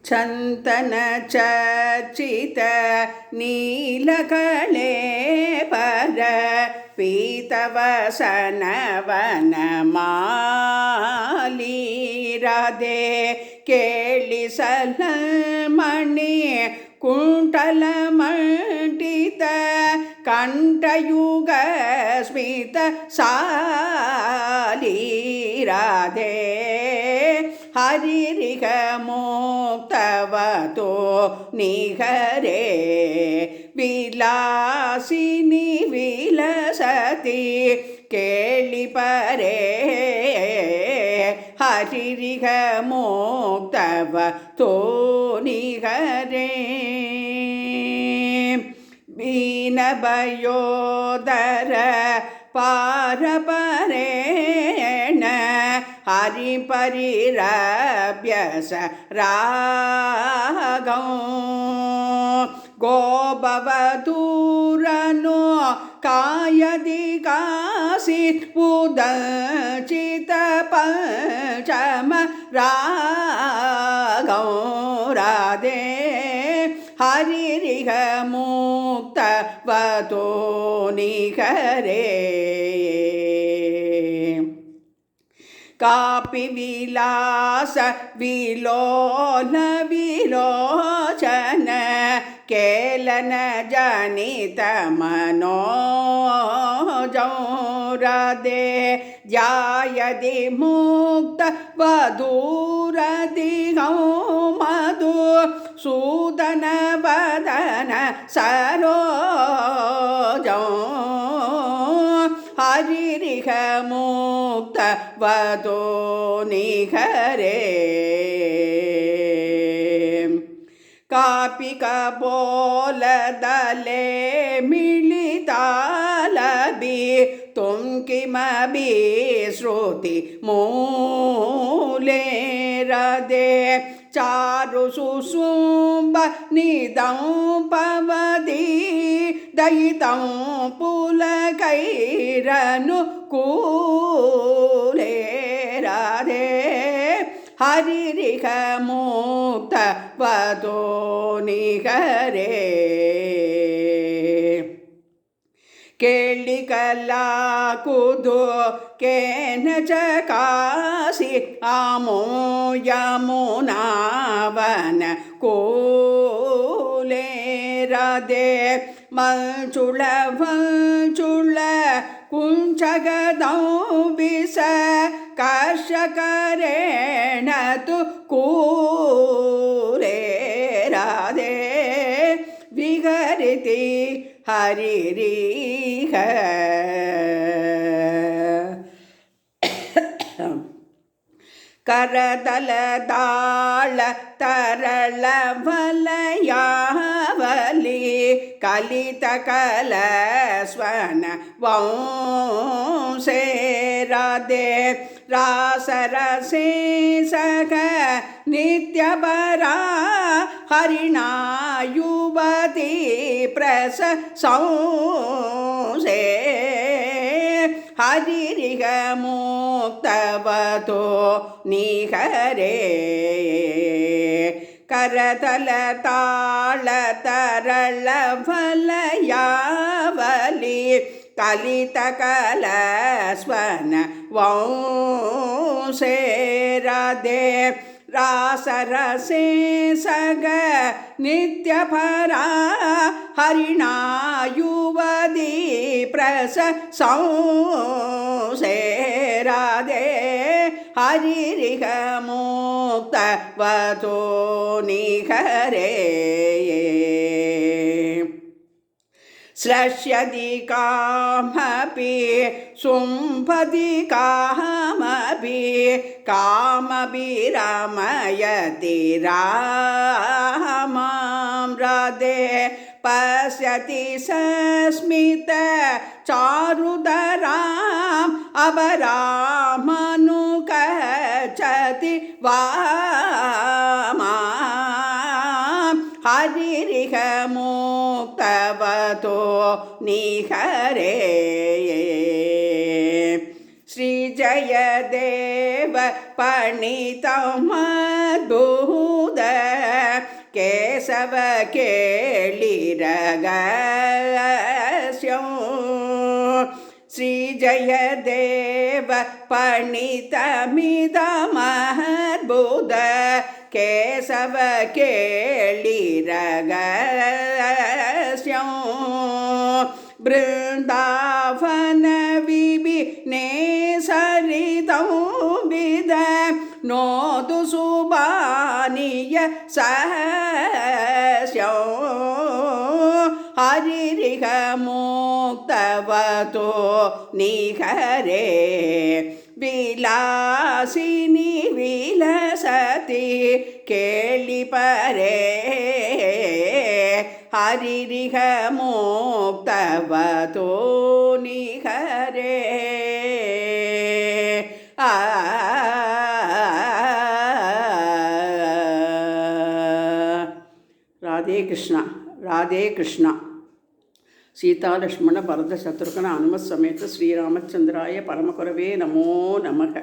चंतन चर्चित नीलकले पर पीतवसन वनमाली राधे केळि सलमणि कुंटल मंडित कंठयुग स्मित साली राधे हरिरिह मुक्तवतो निहरे विलासिनी विलसति केळि परे हरिरिह मुक्तवतो निहरे वीणभयोदर पारपरेण हरिपरिरभ्यस रागं गोभवदूरनो कायदिकासित् उदचित पंचम रागं राधे हरिरिह मुक्तवतो निहरे कापि विलास विलोल विलोचन केलन जनित मनोजं राधे ध्यायति मुक्त वधूरदिगं मधु सूदन वदन सरोजं हरिरिह मुक्तवतो निहरे कापि कपोलदले मिलितालबि तुम किमपि श्रुति मूले राधे चारु सुषुम्ब निदं पवति दयितं पुलकैरनुकूले राधे हरिरिह मुक्तवतो निहरे केळिकलाकुदु केन चकासि आमो यमुनावन कूले राधे मंचुळ वंचुळ कुंचगदं विस कर्षकरेण तु कूले राधे विहरति हरिरिह करतलदाळ तरल वलयावली कलितकल स्वन वंशे राधे रासरसे सख नित्यपरा हरिणा युवती प्रशंसे हरिरिह मुक्तवतो निहरे करतल ताळ तरल वलयावली कलितकल स्वन वंशे राधे रासरसे सग नित्यपरा हरिणा युवती प्रशंसे राधे हरिरिह मुक्तवतो निहरे श्रश्यति कामपि सुम्भति कामपि कामपि रमयति रामां राधे पश्यति सस्मित चारुदराम् अबरामनुकचति वामां हरिरिह मुक्तवतो निहरे श्री जयदेव पणितमद्भुत கேசவ கேளிரகஸ்யம் ஸ்ரீ ஜெயதேவ பணிதமிதமத்புத கேசவ கேளிரகஸ்யம் பிருந்தாவன விபினே சரிதம் வித நோது சுபானிய சஹஸ்யோ ஹரிரிக முக்தவதோ நிகரே விலாசினி விலசதி கேளிபரே ஹரிரிக முக்தவதோ நிகரே. ராதே கிருஷ்ணா, ராதே கிருஷ்ணா. சீதா லக்ஷ்மண பரத சத்ருகன அனும சமேத ஸ்ரீராமச்சந்திராய பரமகுரவே நமோ நமக.